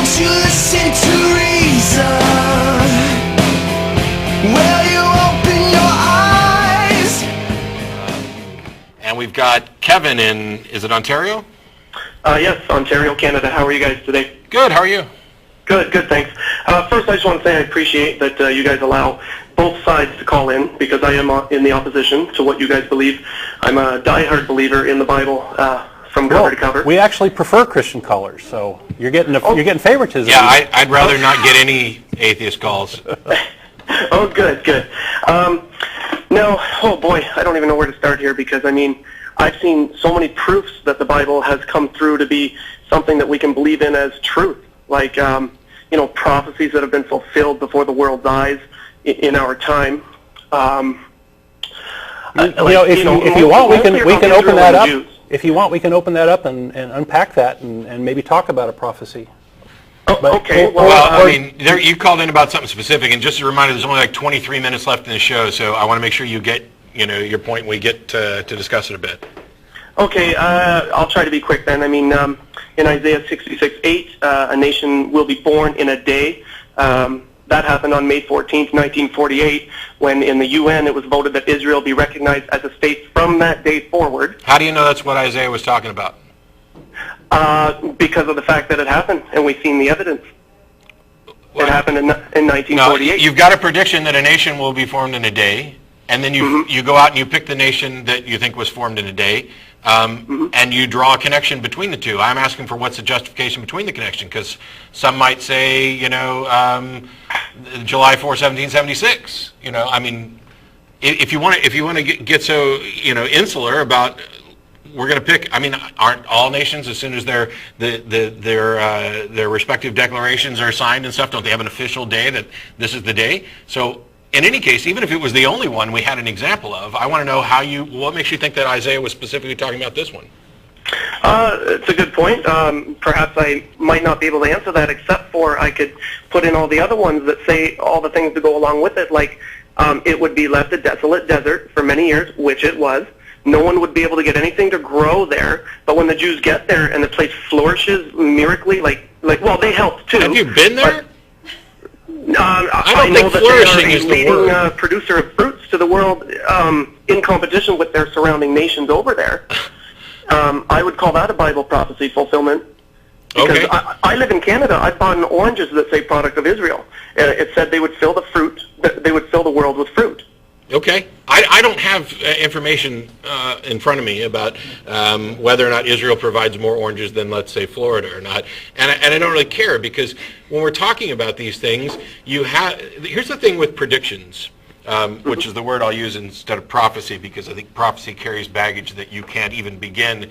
Won't you listen to reason? Will you open your eyes? And we've got Kevin in, is it Ontario? Yes, Ontario, Canada. How are you guys today? Good, how are you? Good, thanks. First, I just want to say I appreciate that you guys allow both sides to call in, because I am in the opposition to what you guys believe. I'm a diehard believer in the Bible from cover to cover. We actually prefer Christian callers, so you're getting you're getting favoritism. Yeah, I'd rather not get any atheist calls. Oh, good. Now, oh boy, I don't even know where to start here, because I mean, I've seen so many proofs that the Bible has come through to be something that we can believe in as truth, like prophecies that have been fulfilled before the world's eyes in our time. If you want, we can open that up. If you want, we can open that up and unpack that and maybe talk about a prophecy. Okay. You called in about something specific, and just a reminder, there's only like 23 minutes left in the show, so I want to make sure you get your point when we get to discuss it a bit. Okay, I'll try to be quick then. I mean, in Isaiah 66:8, a nation will be born in a day. That happened on May 14th, 1948, when in the UN it was voted that Israel be recognized as a state from that day forward. How do you know that's what Isaiah was talking about? Because of the fact that it happened, and we've seen the evidence. It happened in 1948. No, you've got a prediction that a nation will be formed in a day, and then you go out and you pick the nation that you think was formed in a day, and you draw a connection between the two. I'm asking for what's the justification between the connection, because some might say, July 4, 1776. I mean, if you want to get so insular about, we're going to pick. I mean, aren't all nations, as soon as their respective declarations are signed and stuff, don't they have an official day that this is the day? So in any case, even if it was the only one we had an example of, I want to know what makes you think that Isaiah was specifically talking about this one? It's a good point. Perhaps I might not be able to answer that, except for I could put in all the other ones that say all the things that go along with it, like it would be left a desolate desert for many years, which it was. No one would be able to get anything to grow there, but when the Jews get there and the place flourishes miraculously, well, they helped too. Have you been there? I know that they are a leading producer of fruits to the world in competition with their surrounding nations over there. I would call that a Bible prophecy fulfillment. Because okay. I live in Canada. I've bought oranges that say product of Israel. It said they would fill the world with fruit. Okay. I don't have information in front of me about whether or not Israel provides more oranges than, let's say, Florida or not. And I don't really care, because when we're talking about these things, here's the thing with predictions, which is the word I'll use instead of prophecy, because I think prophecy carries baggage that you can't even begin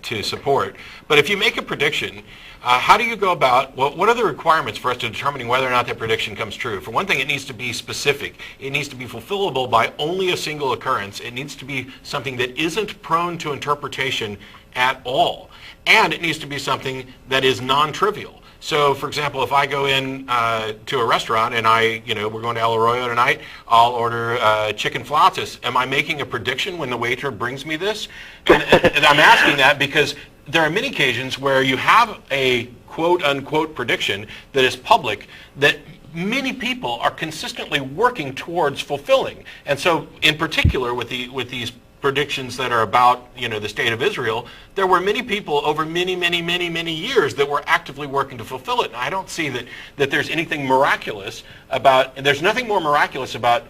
to support. But if you make a prediction, how do you go about, what are the requirements for us to determining whether or not that prediction comes true? For one thing, it needs to be specific. It needs to be fulfillable by only a single occurrence. It needs to be something that isn't prone to interpretation at all. And it needs to be something that is non-trivial. So, for example, if I go in to a restaurant and we're going to El Arroyo tonight, I'll order chicken flautas. Am I making a prediction when the waiter brings me this? And I'm asking that because there are many occasions where you have a quote-unquote prediction that is public that many people are consistently working towards fulfilling. And so, in particular, with these predictions that are about the state of Israel, there were many people over many years that were actively working to fulfill it. And I don't see that there's anything miraculous about, and there's nothing more miraculous about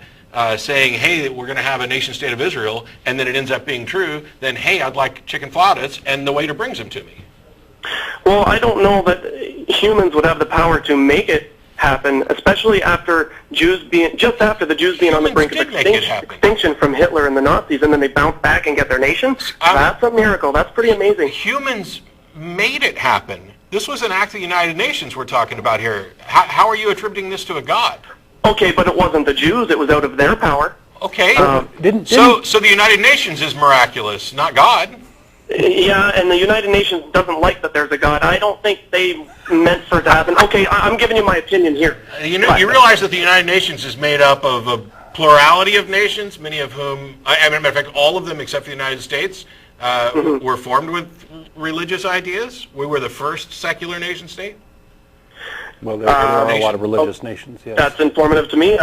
saying, hey, we're going to have a nation state of Israel, and then it ends up being true, then, hey, I'd like chicken flautas, and the waiter brings them to me. Well, I don't know that humans would have the power to make it happen, especially after the Jews being on the brink of extinction from Hitler and the Nazis, and then they bounce back and get their nation. That's a miracle. That's pretty amazing. Humans made it happen. This was an act of the United Nations we're talking about here. How are you attributing this to a god? Okay, but it wasn't the Jews. It was out of their power. Okay. So the United Nations is miraculous, not God. Yeah, and the United Nations doesn't like that there's a God. I don't think they meant for it to happen. Okay, I'm giving you my opinion here. You realize that the United Nations is made up of a plurality of nations, many of whom, as a matter of fact, all of them except the United States were formed with religious ideas. We were the first secular nation state. Well, there are a lot of religious nations, yes. That's informative to me.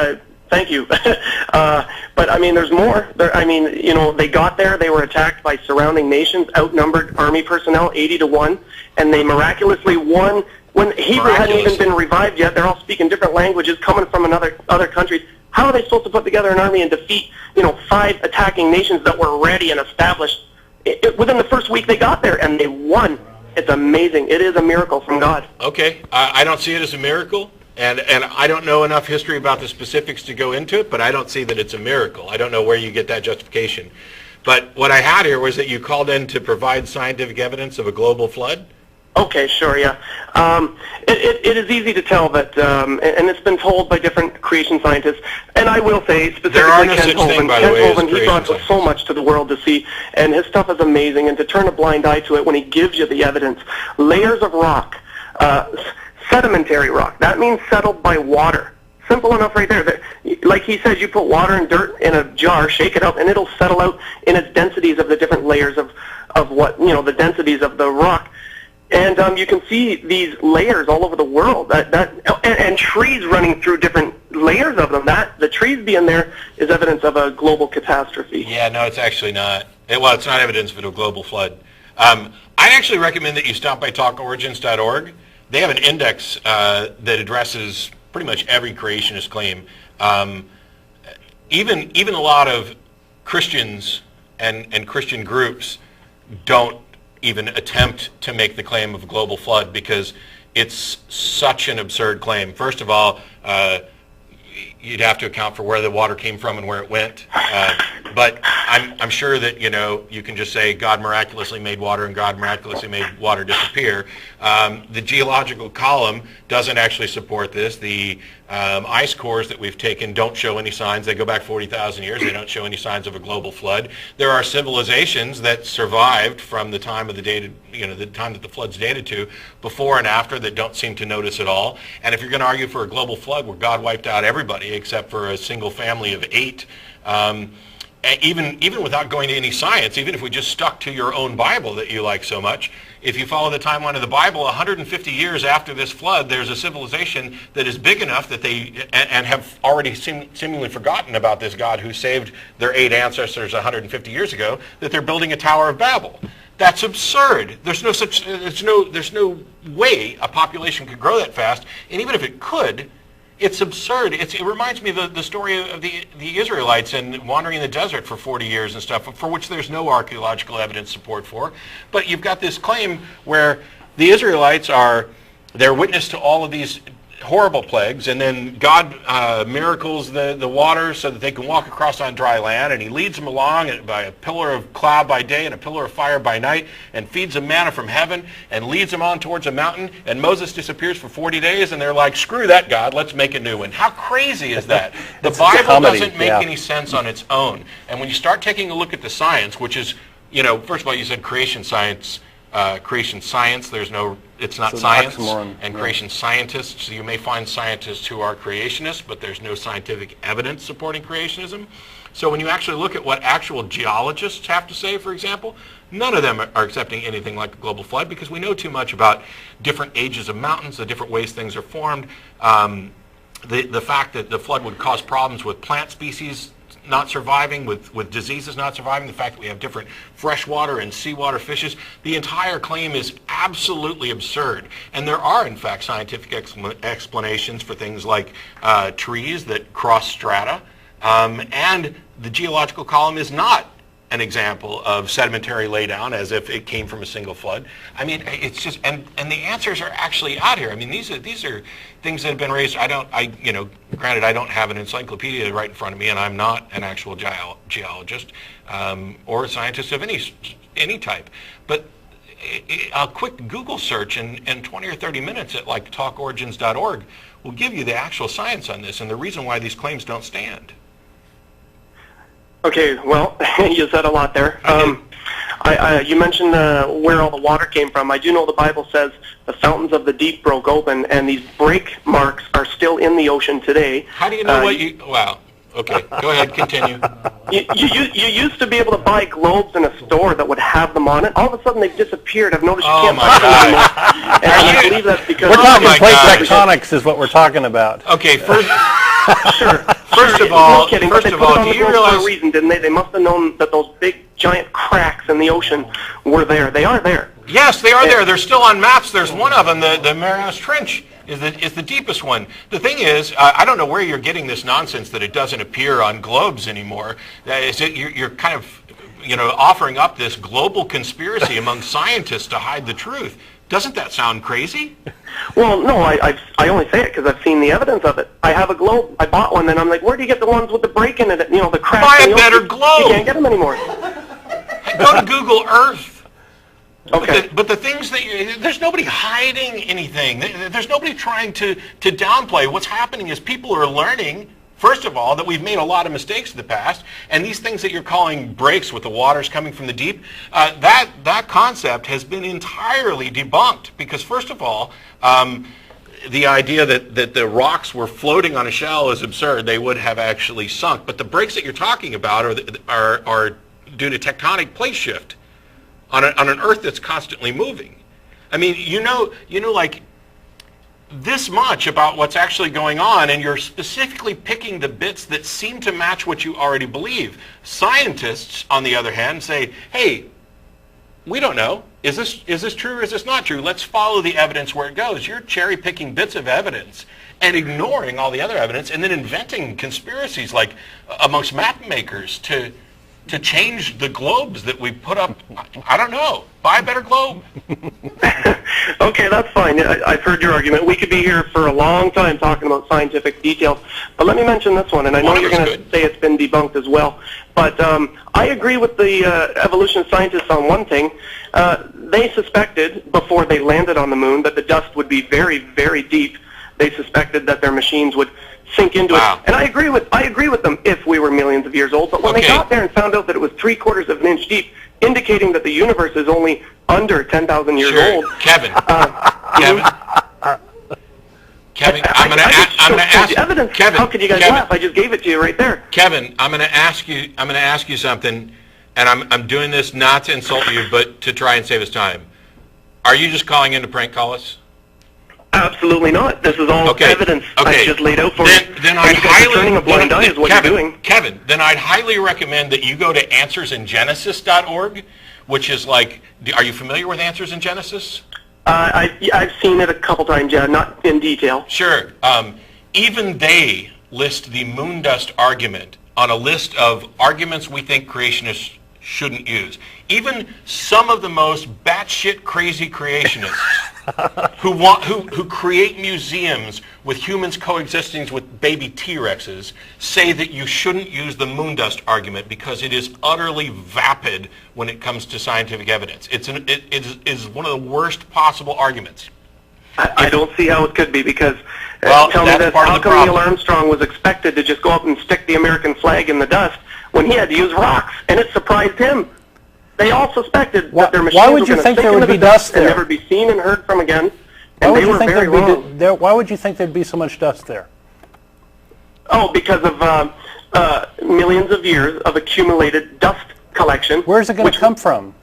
Thank you. But, I mean, there's more. They got there, they were attacked by surrounding nations, outnumbered army personnel, 80-1, and they miraculously won. When Hebrew hadn't even been revived yet, they're all speaking different languages, coming from other countries. How are they supposed to put together an army and defeat, 5 attacking nations that were ready and established? Within the first week they got there, and they won. It's amazing. It is a miracle from God. Okay, I don't see it as a miracle. And I don't know enough history about the specifics to go into it, but I don't see that it's a miracle. I don't know where you get that justification. But what I had here was that you called in to provide scientific evidence of a global flood. Okay, sure, yeah. It is easy to tell that, and it's been told by different creation scientists, and I will say specifically there are no Kent such thing, Hovind. by the Kent way, as Hovind, he brought creation so much to the world to see, and his stuff is amazing, and to turn a blind eye to it when he gives you the evidence. Layers of rock, sedimentary rock. That means settled by water. Simple enough right there. Like he says, you put water and dirt in a jar, shake it up, and it'll settle out in its densities of the different layers of what, the densities of the rock. And you can see these layers all over the world. And trees running through different layers of them. The trees being there is evidence of a global catastrophe. Yeah, no, it's actually not. Well, it's not evidence of a global flood. I'd actually recommend that you stop by TalkOrigins.org. They have an index that addresses pretty much every creationist claim. Even a lot of Christians and Christian groups don't even attempt to make the claim of a global flood because it's such an absurd claim. First of all, you'd have to account for where the water came from and where it went. But I'm sure that you can just say God miraculously made water and God miraculously made water disappear. The geological column doesn't actually support this. The ice cores that we've taken don't show any signs. They go back 40,000 years. They don't show any signs of a global flood. There are civilizations that survived from the time of the time that the flood's dated to, before and after, that don't seem to notice at all. And if you're going to argue for a global flood where God wiped out everybody except for a single family of 8, even without going to any science, even if we just stuck to your own Bible that you like so much, if you follow the timeline of the Bible, 150 years after this flood, there's a civilization that is big enough that and have already seemingly forgotten about this God who saved their 8 ancestors 150 years ago, that they're building a Tower of Babel. That's absurd. There's no way a population could grow that fast, and even if it could, it's absurd. It reminds me of the story of the Israelites and wandering in the desert for 40 years and stuff, for which there's no archaeological evidence support for. But you've got this claim where the Israelites they're witness to all of these horrible plagues, and then God miracles the water so that they can walk across on dry land, and he leads them along by a pillar of cloud by day and a pillar of fire by night, and feeds them manna from heaven, and leads them on towards a mountain, and Moses disappears for 40 days, and they're like, screw that God, let's make a new one. How crazy is that? The Bible doesn't make any sense on its own. And when you start taking a look at the science, which is, first of all, you said creation science, it's not science, and creation scientists. So you may find scientists who are creationists, but there's no scientific evidence supporting creationism. So when you actually look at what actual geologists have to say, for example, none of them are accepting anything like a global flood because we know too much about different ages of mountains, the different ways things are formed, the fact that the flood would cause problems with plant species not surviving, with diseases not surviving, the fact that we have different freshwater and seawater fishes. The entire claim is absolutely absurd. And there are, in fact, scientific explanations for things like trees that cross strata. And the geological column is not an example of sedimentary laydown as if it came from a single flood. I mean, it's just, and the answers are actually out here. I mean, these are things that have been raised. Granted, I don't have an encyclopedia right in front of me, and I'm not an actual geologist or a scientist of any type. But a quick Google search in 20 or 30 minutes at like TalkOrigins.org will give you the actual science on this and the reason why these claims don't stand. Okay, well, you said a lot there. You mentioned where all the water came from. I do know the Bible says the fountains of the deep broke open, and these break marks are still in the ocean today. How do you know wow. Okay, go ahead, continue. You used to be able to buy globes in a store that would have them on it. All of a sudden, they've disappeared. I've noticed you can't buy them anymore. And I believe that's because... We're talking my plate God. tectonics is what we're talking about. Okay, first Sure. of all, no kidding, first but they of put it all, on do the you globe realize... for a reason, didn't they? They must have known that those big, giant cracks in the ocean were there. They are there. Yes, they are there. They're still on maps. There's one of them, the Marianas Trench is the deepest one. The thing is, I don't know where you're getting this nonsense that it doesn't appear on globes anymore. You're kind of, offering up this global conspiracy among scientists to hide the truth. Doesn't that sound crazy? Well, no, I only say it because I've seen the evidence of it. I have a globe. I bought one, and I'm like, where do you get the ones with the break in it? The cracks. Buy in a the better ocean? globe. You can't get them anymore. Go to Google Earth. Okay. But the things that there's nobody hiding anything. There's nobody trying to downplay. What's happening is people are learning, first of all, that we've made a lot of mistakes in the past, and these things that you're calling breaks with the waters coming from the deep, that concept has been entirely debunked. Because first of all, the idea that the rocks were floating on a shell is absurd. They would have actually sunk. But the breaks that you're talking about are due to tectonic plate shift on an Earth that's constantly moving. I mean, like this much about what's actually going on, and you're specifically picking the bits that seem to match what you already believe. Scientists, on the other hand, say, hey, we don't know. Is this true or is this not true? Let's follow the evidence where it goes. You're cherry-picking bits of evidence and ignoring all the other evidence, and then inventing conspiracies like amongst map makers to change the globes that we put up. I don't know. Buy a better globe. Okay, that's fine. I've heard your argument. We could be here for a long time talking about scientific details. But let me mention this one, and I know you're going to say it's been debunked as well. But I agree with the evolution scientists on one thing. They suspected, before they landed on the moon, that the dust would be very, very deep. They suspected that their machines would sink into it. And I agree with them if we were millions of years old. But when they got there and found out that it was 3/4 of an inch deep, indicating that the universe is only under 10,000 years old. Kevin, I'm going to ask evidence. Kevin. How could you guys laugh? I just gave it to you right there. Kevin, I'm going to ask you something, and I'm doing this not to insult you, but to try and save us time. Are you just calling in to prank call us? Absolutely not. This is all evidence I just laid out for you. Then I'd highly turning a blind eye is what you're doing. Kevin, then I'd highly recommend that you go to answersingenesis.org, which is like, are you familiar with Answers in Genesis? I've seen it a couple times, yeah, not in detail. Sure. Even they list the moon dust argument on a list of arguments we think creationists shouldn't use. Even some of the most batshit crazy creationists who create museums with humans coexisting with baby T-Rexes say that you shouldn't use the moon dust argument because it is utterly vapid when it comes to scientific evidence. It is one of the worst possible arguments. I don't see how it could be because tell me this, how come Neil Armstrong was expected to just go up and stick the American flag in the dust when he had to use rocks, and it surprised him? They all suspected that their machines were going to sink into the dust and never be seen and heard from again, and they were very wrong. Why would you think there'd be so much dust there? Oh, because of millions of years of accumulated dust collection. Where's it going to come from?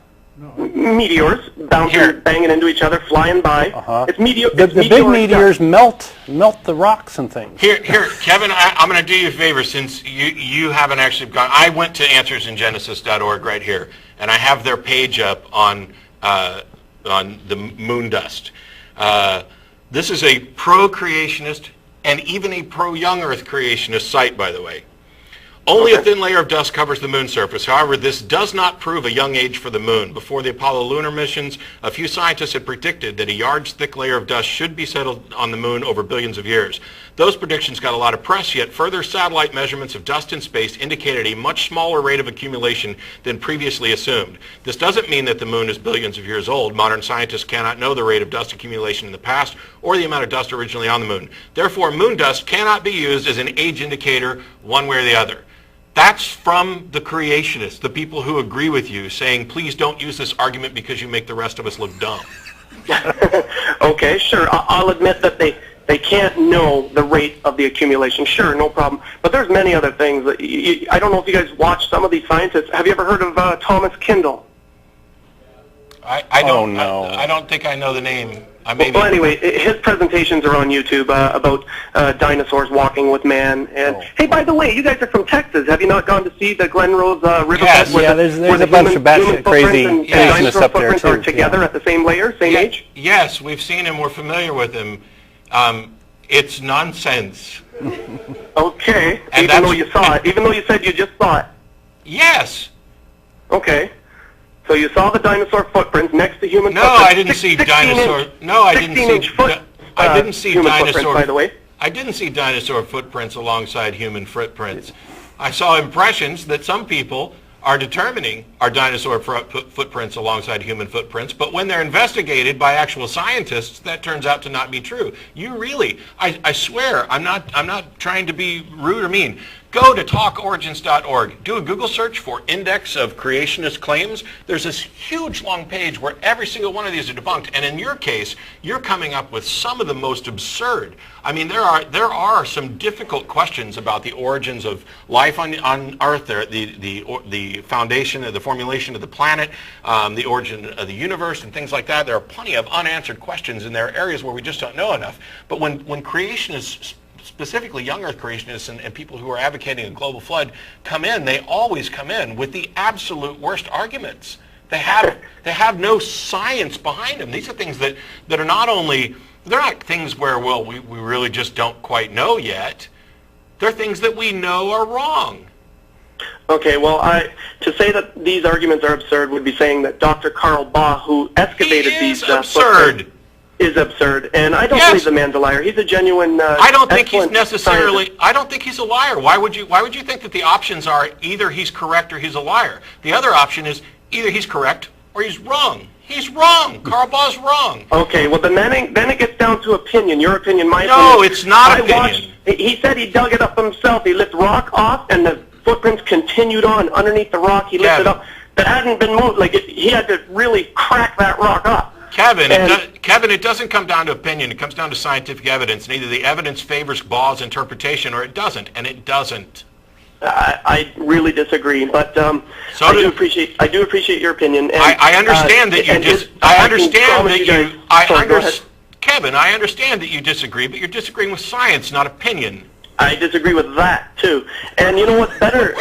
Meteors bouncing, banging into each other, flying by. It's the big meteors melt the rocks and things. Here, Kevin, I'm going to do you a favor since you haven't actually gone. I went to answersingenesis.org right here, and I have their page up on the moon dust. This is a pro-creationist and even a pro-young Earth creationist site, by the way. Only a thin layer of dust covers the moon's surface. However, this does not prove a young age for the moon. Before the Apollo lunar missions, a few scientists had predicted that a yard's thick layer of dust should be settled on the moon over billions of years. Those predictions got a lot of press, yet further satellite measurements of dust in space indicated a much smaller rate of accumulation than previously assumed. This doesn't mean that the moon is billions of years old. Modern scientists cannot know the rate of dust accumulation in the past or the amount of dust originally on the moon. Therefore, moon dust cannot be used as an age indicator one way or the other. That's from the creationists, the people who agree with you, saying, please don't use this argument because you make the rest of us look dumb. Okay, sure. I'll admit that they They can't know the rate of the accumulation. Sure, no problem. But there's many other things. That I don't know if you guys watch some of these scientists. Have you ever heard of Thomas Kindle? I don't. Oh, no. I don't think I know the name. Well, anyway, his presentations are on YouTube about dinosaurs walking with man. And hey, by the way, you guys are from Texas. Have you not gone to see the Glen Rose Riverbed? Yes. Yeah, there's a bunch of batshit crazy and Creationists up there footprints are too. together at the same layer, same age? Yes, we've seen him. We're familiar with him. It's nonsense. Okay, And even though you saw it, even though you said you just saw it. Yes. Okay. So you saw the dinosaur footprints next to human No, footprints. I didn't see dinosaur. No, I didn't see. 16-inch foot. I didn't see human footprints, dinosaur. by the way. I didn't see dinosaur footprints alongside human footprints. I saw impressions that some people are determining are dinosaur footprints alongside human footprints, but when they're investigated by actual scientists, that turns out to not be true. You really, I swear, I'm not trying to be rude or mean. Go to TalkOrigins.org. Do a Google search for Index of Creationist Claims. There's this huge long page where every single one of these are debunked. And in your case, you're coming up with some of the most absurd. I mean, there are some difficult questions about the origins of life on Earth, the foundation, the formulation of the planet, the origin of the universe, and things like that. There are plenty of unanswered questions, and there are areas where we just don't know enough. But when creationists, specifically young Earth creationists and people who are advocating a global flood, come in, they always come in with the absolute worst arguments. They have no science behind them. These are things that are not only, they're not things where, well, we really just don't quite know yet. They're things that we know are wrong. Okay, well, to say that these arguments are absurd would be saying that Dr. Carl Baugh, who excavated these absurd. Is absurd, and I don't believe the man's a liar. He's a genuine. I don't think he's necessarily. scientist. I don't think he's a liar. Why would you think that the options are either he's correct or he's a liar? The other option is either he's correct or he's wrong. He's wrong. Carl Baugh's wrong. Okay, well then it gets down to opinion. Your opinion, my opinion. No, it's not opinion. He said he dug it up himself. He lifted rock off, and the footprints continued on underneath the rock. He lifted up that hadn't been moved. He had to really crack that rock up. Kevin, it doesn't come down to opinion. It comes down to scientific evidence. And either the evidence favors Baugh's interpretation or it doesn't, and it doesn't. I really disagree, but I do appreciate your opinion. And, I understand that Kevin, I understand that you disagree, but you're disagreeing with science, not opinion. I disagree with that, too. And you know what's better?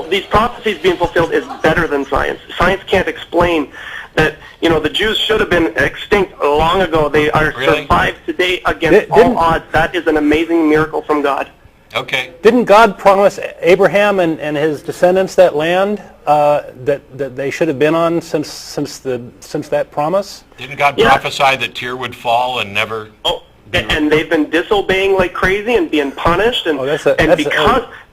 These prophecies being fulfilled is better than science. Science can't explain that, the Jews should have been extinct long ago. They are survived today against all odds. That is an amazing miracle from God. Okay. Didn't God promise Abraham and his descendants that land that they should have been on since that promise? Didn't God prophesy that Tyr would fall and never... Oh, and they've been disobeying like crazy and being punished. And, that's a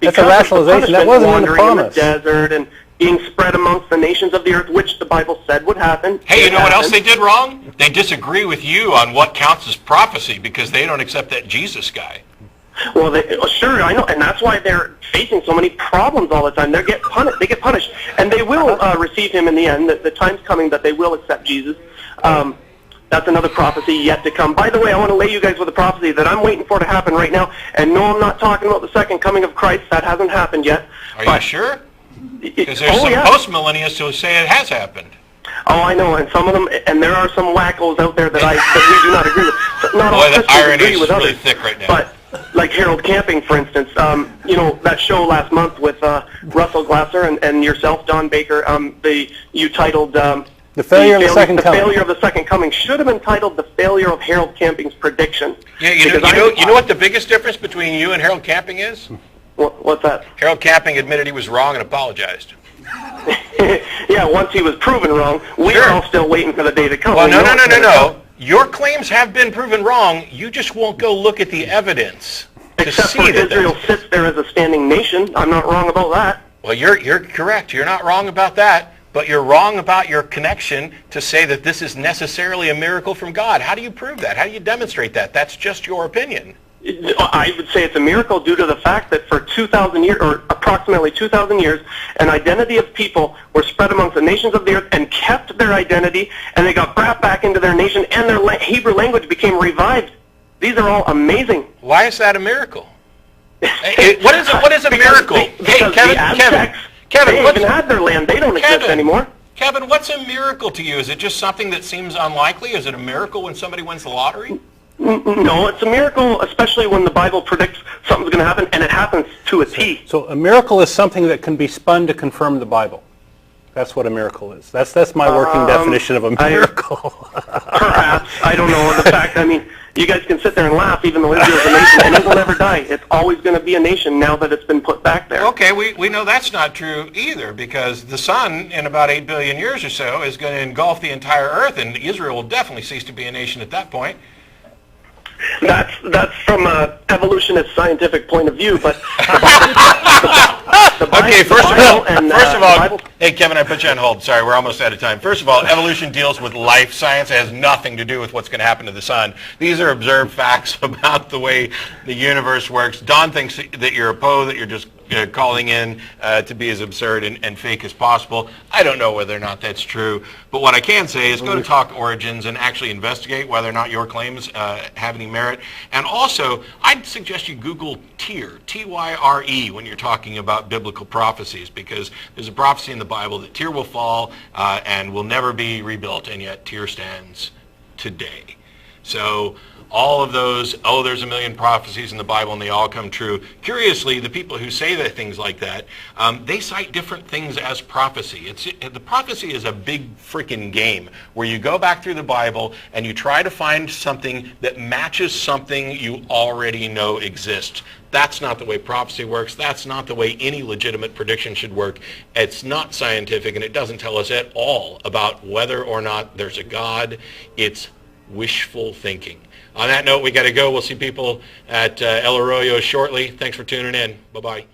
because rationalization. That wasn't in the promise. In the desert and being spread amongst the nations of the earth, which the Bible said would happen. Hey, you know what else they did wrong? They disagree with you on what counts as prophecy because they don't accept that Jesus guy. Well, sure, I know, and that's why they're facing so many problems all the time. They get punished, and they will receive him in the end. The time's coming that they will accept Jesus. That's another prophecy yet to come. By the way, I want to lay you guys with a prophecy that I'm waiting for to happen right now. And no, I'm not talking about the second coming of Christ. That hasn't happened yet. Are you sure? Because there's some post-millennialists who say it has happened. Oh, I know, and some of them, and there are some wackos out there that we do not agree with. Not all Boy, the Christians irony agree is with really others. thick right now. But like Harold Camping, for instance, that show last month with Russell Glasser and yourself, Don Baker, you titled The Failure of the Second Coming. The Failure of the Second Coming should have been titled The Failure of Harold Camping's Prediction. Yeah, you know what the biggest difference between you and Harold Camping is? What's that? Harold Camping admitted he was wrong and apologized. Yeah, once he was proven wrong, we're all still waiting for the day to come. Well, no. Your claims have been proven wrong. You just won't go look at the evidence to Except see for that Israel sits there as a standing nation. I'm not wrong about that. Well, you're correct. You're not wrong about that. But you're wrong about your connection to say that this is necessarily a miracle from God. How do you prove that? How do you demonstrate that? That's just your opinion. I would say it's a miracle due to the fact that for 2,000 years, or approximately 2,000 years, an identity of people were spread amongst the nations of the earth and kept their identity, and they got brought back into their nation, and their Hebrew language became revived. These are all amazing. Why is that a miracle? What is a miracle? Because the Aztecs, Kevin, they even had their land. They don't exist anymore. Kevin, what's a miracle to you? Is it just something that seems unlikely? Is it a miracle when somebody wins the lottery? No, it's a miracle, especially when the Bible predicts something's going to happen, and it happens to a T. So a miracle is something that can be spun to confirm the Bible. That's what a miracle is. That's my working definition of a miracle. Perhaps. I don't know. The fact, I mean, you guys can sit there and laugh, even though Israel's a nation, and it will never die. It's always going to be a nation now that it's been put back there. Okay, we know that's not true either, because the sun, in about 8 billion years or so, is going to engulf the entire earth, and Israel will definitely cease to be a nation at that point. That's from an evolutionist scientific point of view, but Okay, first of all, hey Kevin, I put you on hold. Sorry, we're almost out of time. First of all, evolution deals with life science. It has nothing to do with what's going to happen to the sun. These are observed facts about the way the universe works. Don thinks that you're a Poe, that you're just calling in to be as absurd and fake as possible. I don't know whether or not that's true, but what I can say is go to TalkOrigins and actually investigate whether or not your claims have any merit. And also, I'd suggest you Google Tyre, T-Y-R-E, when you're talking about biblical prophecies, because there's a prophecy in the Bible that Tyre will fall and will never be rebuilt, and yet Tyre stands today. So all of those, there's a million prophecies in the Bible and they all come true. Curiously, the people who say that things like that, they cite different things as prophecy. The prophecy is a big freaking game where you go back through the Bible and you try to find something that matches something you already know exists. That's not the way prophecy works. That's not the way any legitimate prediction should work. It's not scientific, and it doesn't tell us at all about whether or not there's a God. It's wishful thinking. On that note, we got to go. We'll see people at El Arroyo shortly. Thanks for tuning in. Bye-bye.